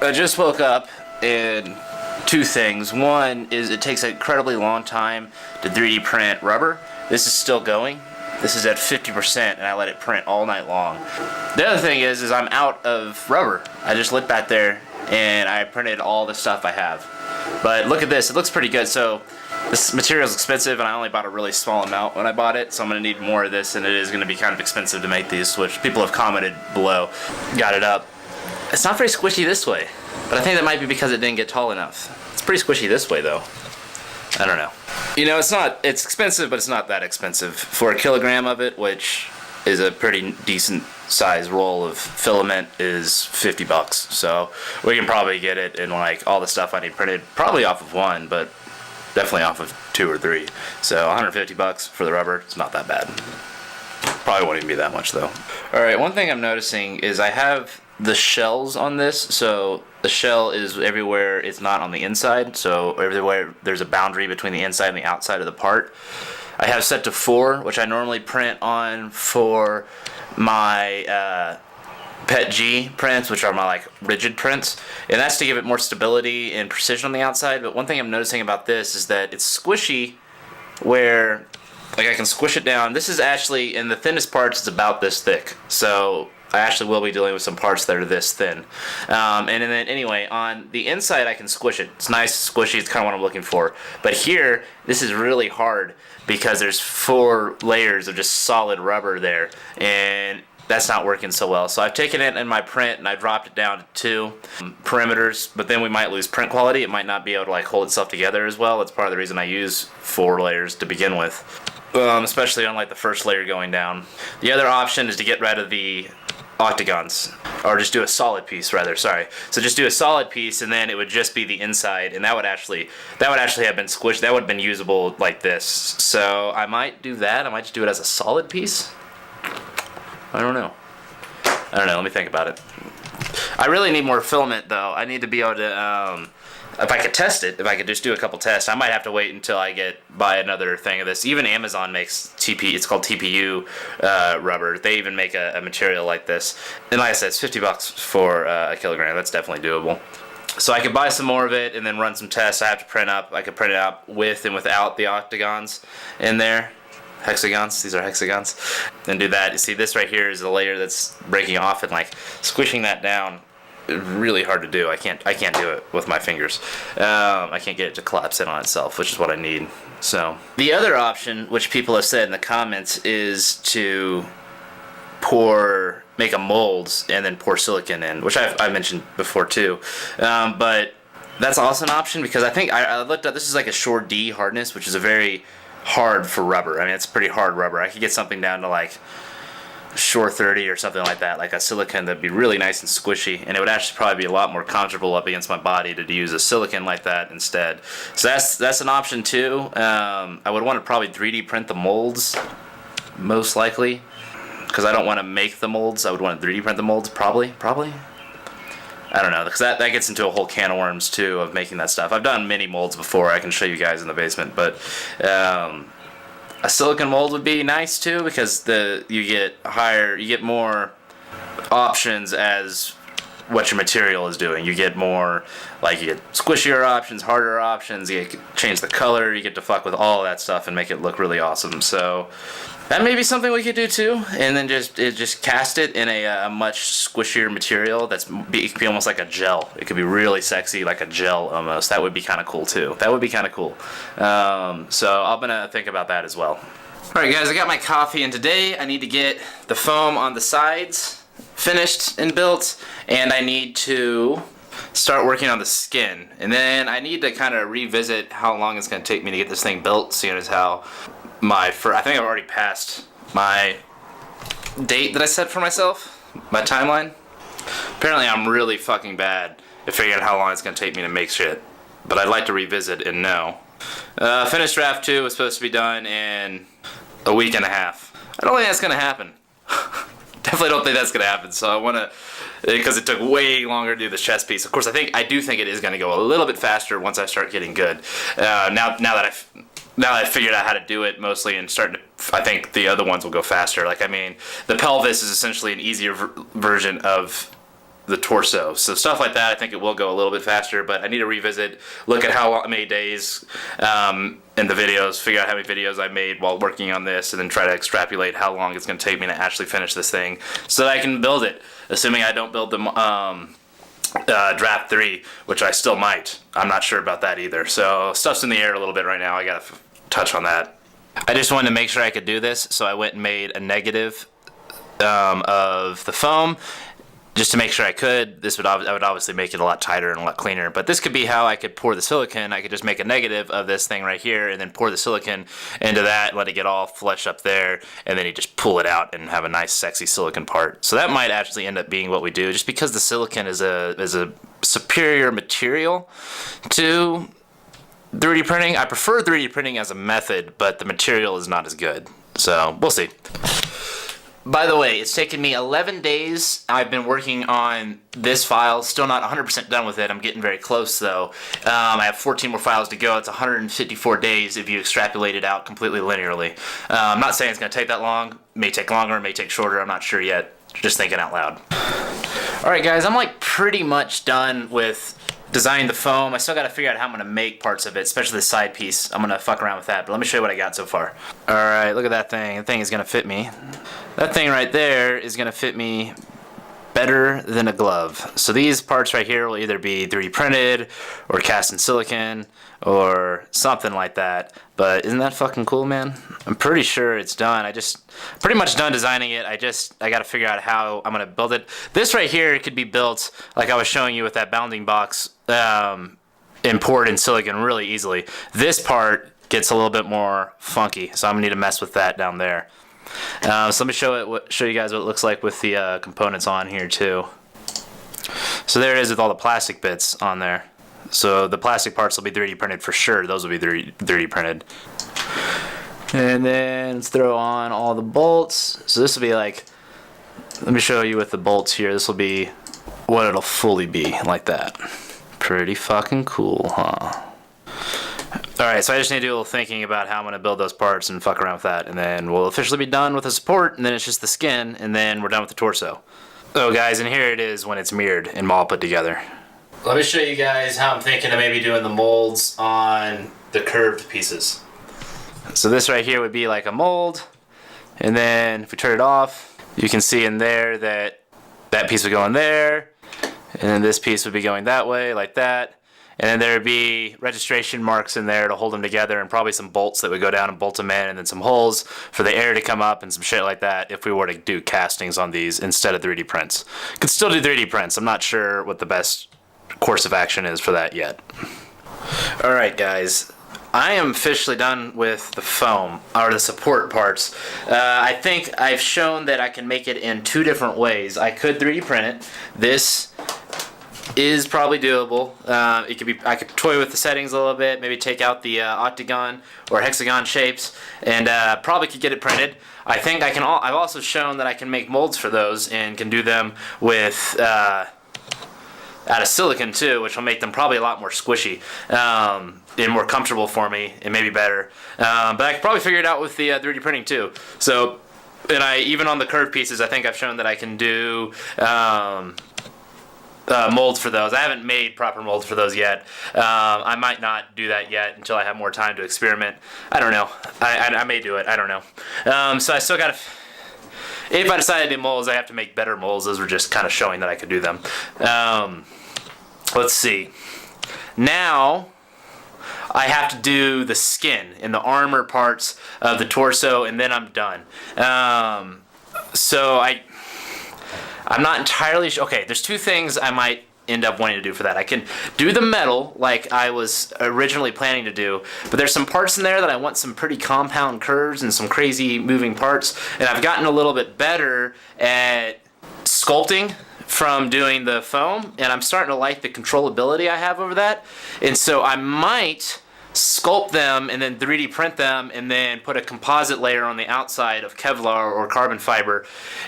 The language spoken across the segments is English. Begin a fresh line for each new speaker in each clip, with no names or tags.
I just woke up and two things. One is it takes an incredibly long time to 3D print rubber. This is still going. This is at 50% and I let it print all night long. The other thing is I'm out of rubber. I just looked back there and I printed all the stuff I have. But look at this, it looks pretty good. So this material is expensive and I only bought a really small amount when I bought it, so I'm going to need more of this, and it is going to be kind of expensive to make these, which people have commented below. Got it up. It's not very squishy this way, but I think that might be because it didn't get tall enough. It's pretty squishy this way though. I don't know. You know, it's expensive, but it's not that expensive. For a kilogram of it, which is a pretty decent size roll of filament, is 50 bucks. So we can probably get it in like all the stuff I need printed, probably off of one, but definitely off of 2 or 3. So 150 bucks for the rubber, it's not that bad. Probably won't even be that much though. Alright, one thing I'm noticing is I have the shells on this, so the shell is everywhere, it's not on the inside, so everywhere there's a boundary between the inside and the outside of the part. I have set to 4, which I normally print on for my Pet G prints, which are my like rigid prints, and that's to give it more stability and precision on the outside. But one thing I'm noticing about this is that it's squishy, where like I can squish it down. This is actually, in the thinnest parts, it's about this thick, so I actually will be dealing with some parts that are this thin. And then anyway, on the inside I can squish it. It's nice, squishy, it's kind of what I'm looking for. But here, this is really hard because there's 4 layers of just solid rubber there, and that's not working so well. So I've taken it in my print and I dropped it down to 2 perimeters, but then we might lose print quality. It might not be able to like hold itself together as well. That's part of the reason I use 4 layers to begin with, especially on like the first layer going down. The other option is to get rid of the octagons, or just do a solid piece rather, sorry. So just do a solid piece and then it would just be the inside, and that would actually have been squished. That would have been usable like this. So I might do that. I might just do it as a solid piece. I don't know, let me think about it. I really need more filament though. I need to be able to, if I could test it, if I could just do a couple tests, I might have to wait until I buy another thing of this. Even Amazon makes it's called TPU rubber. They even make a material like this. And like I said, it's 50 bucks for a kilogram. That's definitely doable. So I could buy some more of it and then run some tests. I have to print up. I could print it out with and without the octagons in there. Hexagons, these are hexagons. And do that. You see, this right here is the layer that's breaking off, and like squishing that down is really hard to do. I can't do it with my fingers. I can't get it to collapse in on itself, which is what I need. So the other option, which people have said in the comments, is to make a molds and then pour silicone in, which I mentioned before too. But that's also an option because I think I looked up. This is like a Shore D hardness, which is a very hard for rubber. I mean, it's pretty hard rubber. I could get something down to like Shore 30 or something like that, like a silicone that'd be really nice and squishy, and it would actually probably be a lot more comfortable up against my body to use a silicone like that instead. So that's an option too. I would want to probably 3D print the molds, most likely, because I don't want to make the molds. I would want to 3D print the molds, probably. I don't know, because that gets into a whole can of worms too of making that stuff. I've done many molds before. I can show you guys in the basement, but a silicone mold would be nice too, because you get more options as what your material is doing. You get more, like, you get squishier options, harder options, you can change the color, you get to fuck with all of that stuff and make it look really awesome. So that may be something we could do too, and then just cast it in a much squishier material it could be almost like a gel. It could be really sexy, like a gel almost. That would be kind of cool too. That would be kind of cool. So I'm gonna think about that as well. Alright guys, I got my coffee, and today I need to get the foam on the sides finished and built, and I need to start working on the skin, and then I need to kind of revisit how long it's going to take me to get this thing built, seeing as how I think I've already passed my date that I set for myself, my timeline. Apparently I'm really fucking bad at figuring out how long it's going to take me to make shit, but I'd like to revisit and know. Finished draft 2 was supposed to be done in a week and a half. I don't think that's going to happen. Definitely don't think that's going to happen, so I want to, because it took way longer to do this chest piece. Of course, I do think it is going to go a little bit faster once I start getting good. Now that I've figured out how to do it mostly, and I think the other ones will go faster. Like, I mean, the pelvis is essentially an easier version of the torso. So stuff like that, I think it will go a little bit faster, but I need to revisit, look at how many days in the videos, figure out how many videos I made while working on this, and then try to extrapolate how long it's going to take me to actually finish this thing so that I can build it, assuming I don't build the draft 3, which I still might. I'm not sure about that either. So stuff's in the air a little bit right now. I got to touch on that. I just wanted to make sure I could do this, so I went and made a negative of the foam just to make sure I could. I would obviously make it a lot tighter and a lot cleaner, but this could be how I could pour the silicone. I could just make a negative of this thing right here and then pour the silicone into that, let it get all flush up there, and then you just pull it out and have a nice sexy silicone part. So that might actually end up being what we do, just because the silicone is a superior material to 3D printing. I prefer 3D printing as a method, but the material is not as good. So we'll see. By the way, it's taken me 11 days. I've been working on this file, still not 100% done with it. I'm getting very close though. I have 14 more files to go. It's 154 days if you extrapolate it out completely linearly. I'm not saying it's going to take that long. It may take longer, it may take shorter. I'm not sure yet. Just thinking out loud. Alright guys, I'm like pretty much done with designing the foam. I still got to figure out how I'm going to make parts of it, especially the side piece. I'm going to fuck around with that, but let me show you what I got so far. Alright, look at that thing. The thing is going to fit me. That thing right there is going to fit me better than a glove. So these parts right here will either be 3D printed or cast in silicon or something like that. But isn't that fucking cool, man? I'm pretty sure it's done. Pretty much done designing it. I got to figure out how I'm going to build it. This right here could be built like I was showing you with that bounding box, and poured in silicon really easily. This part gets a little bit more funky, so I'm going to need to mess with that down there. So let me show you guys what it looks like with the components on here too. So there it is with all the plastic bits on there. So the plastic parts will be 3D printed for sure. Those will be 3D printed. And then let's throw on all the bolts. So this will be like, let me show you with the bolts here. This will be what it'll fully be, like that. Pretty fucking cool, huh? Alright, so I just need to do a little thinking about how I'm going to build those parts and fuck around with that, and then we'll officially be done with the support, and then it's just the skin, and then we're done with the torso. So guys, and here it is when it's mirrored and all put together. Let me show you guys how I'm thinking of maybe doing the molds on the curved pieces. So this right here would be like a mold, and then if we turn it off, you can see in there that that piece would go in there, and then this piece would be going that way, like that. And then there would be registration marks in there to hold them together, and probably some bolts that would go down and bolt them in, and then some holes for the air to come up and some shit like that if we were to do castings on these instead of 3D prints. Could still do 3D prints. I'm not sure what the best course of action is for that yet. Alright guys, I am officially done with the foam, or the support parts. I think I've shown that I can make it in 2 different ways. I could 3D print it. This is probably doable. It could be. I could toy with the settings a little bit, maybe take out the octagon or hexagon shapes, and probably could get it printed. I think I can. I've also shown that I can make molds for those and can do them with out of silicon too, which will make them probably a lot more squishy and more comfortable for me, and maybe better. But I could probably figure it out with the 3D printing too. So, and even on the curved pieces, I think I've shown that I can do. Molds for those. I haven't made proper molds for those yet. I might not do that yet until I have more time to experiment. I don't know. I may do it. I don't know. So I still got to... If I decide to do molds, I have to make better molds. Those were just kind of showing that I could do them. Let's see. Now, I have to do the skin and the armor parts of the torso, and then I'm done. So I'm not entirely sure. Okay, there's 2 things I might end up wanting to do for that. I can do the metal like I was originally planning to do, but there's some parts in there that I want some pretty compound curves and some crazy moving parts, and I've gotten a little bit better at sculpting from doing the foam, and I'm starting to like the controllability I have over that, and so I might sculpt them and then 3D print them and then put a composite layer on the outside of Kevlar or carbon fiber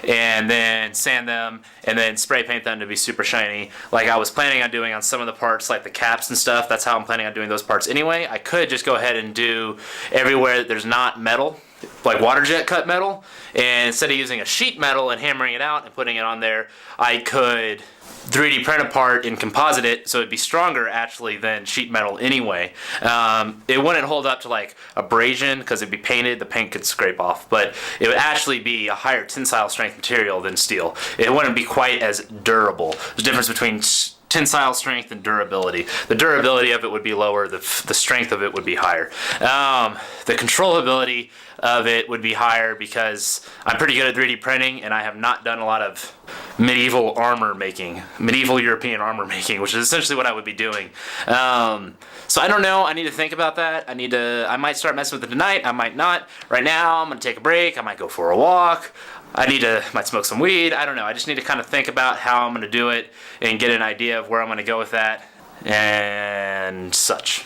and then sand them and then spray paint them to be super shiny like I was planning on doing on some of the parts like the caps and stuff. That's how I'm planning on doing those parts anyway. I could just go ahead and do everywhere that there's not metal like water jet cut metal, and instead of using a sheet metal and hammering it out and putting it on there, I could 3D print a part and composite it so it'd be stronger actually than sheet metal anyway. It wouldn't hold up to like abrasion because it'd be painted, the paint could scrape off, but it would actually be a higher tensile strength material than steel. It wouldn't be quite as durable. There's a difference between tensile strength and durability. The durability of it would be lower, the strength of it would be higher. The controllability of it would be higher because I'm pretty good at 3D printing and I have not done a lot of medieval armor making, medieval European armor making, which is essentially what I would be doing. So I don't know, I need to think about that. I might start messing with it tonight, I might not. Right now, I'm gonna take a break, I might go for a walk. Might smoke some weed, I don't know. I just need to kind of think about how I'm gonna do it and get an idea of where I'm gonna go with that and such.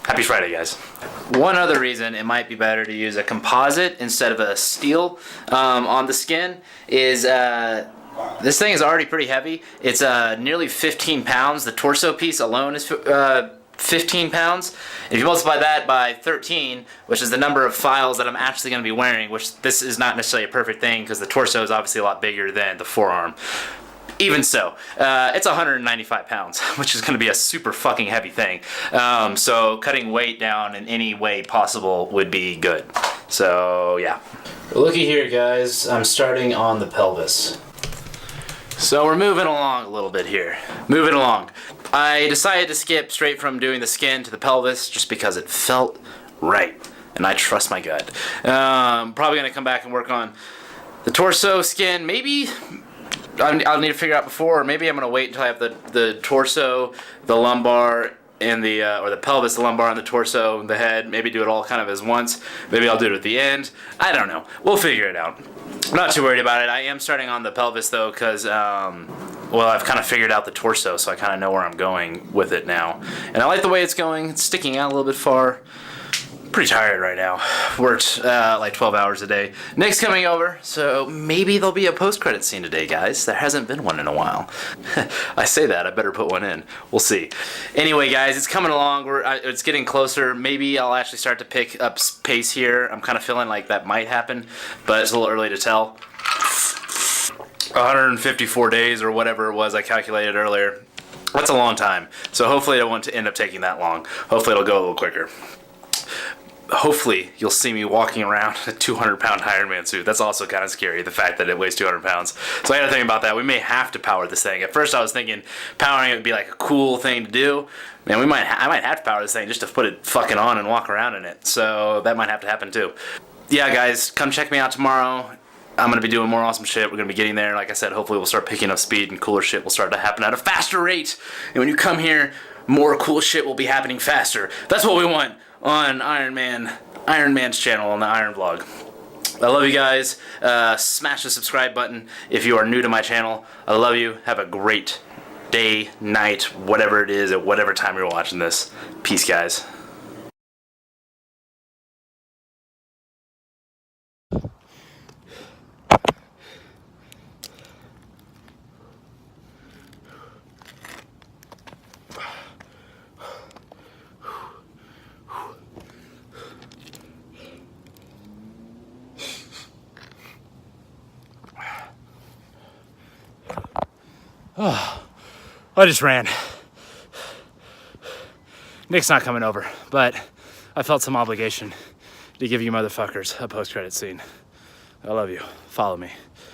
Happy Friday, guys. One other reason it might be better to use a composite instead of a steel on the skin is this thing is already pretty heavy. It's nearly 15 pounds. The torso piece alone is 15 pounds. If you multiply that by 13, which is the number of files that I'm actually going to be wearing, which this is not necessarily a perfect thing because the torso is obviously a lot bigger than the forearm. Even so, it's 195 pounds, which is going to be a super fucking heavy thing. So cutting weight down in any way possible would be good. So yeah. Looky here, guys. I'm starting on the pelvis. So we're moving along a little bit here. Moving along. I decided to skip straight from doing the skin to the pelvis just because it felt right. And I trust my gut. Probably going to come back and work on the torso skin. Maybe I'll need to figure out before, or maybe I'm going to wait until I have the torso, the lumbar, and or the pelvis, the lumbar, and the torso, the head. Maybe do it all kind of as once. Maybe I'll do it at the end. I don't know. We'll figure it out. I'm not too worried about it. I am starting on the pelvis though because, well, I've kind of figured out the torso, so I kind of know where I'm going with it now. And I like the way it's going. It's sticking out a little bit far. Pretty tired right now. Worked like 12 hours a day. Nick's coming over, so maybe there'll be a post-credit scene today, guys. There hasn't been one in a while. I say that, I better put one in. We'll see. Anyway, guys, it's coming along. It's getting closer. Maybe I'll actually start to pick up pace here. I'm kind of feeling like that might happen, but it's a little early to tell. 154 days or whatever it was I calculated earlier. That's a long time. So hopefully it won't end up taking that long. Hopefully it'll go a little quicker. Hopefully you'll see me walking around in a 200-pound Ironman suit. That's also kind of scary, the fact that it weighs 200 pounds. So I gotta think about that. We may have to power this thing. At first I was thinking powering it would be like a cool thing to do. Man, I might have to power this thing just to put it fucking on and walk around in it. So that might have to happen too. Yeah, guys, come check me out tomorrow. I'm going to be doing more awesome shit. We're going to be getting there. Like I said, hopefully we'll start picking up speed and cooler shit will start to happen at a faster rate. And when you come here, more cool shit will be happening faster. That's what we want on Iron Man's channel on the Iron Vlog. I love you guys. Smash the subscribe button if you are new to my channel. I love you. Have a great day, night, whatever it is, at whatever time you're watching this. Peace, guys. Oh, I just ran. Nick's not coming over, but I felt some obligation to give you motherfuckers a post-credit scene. I love you. Follow me.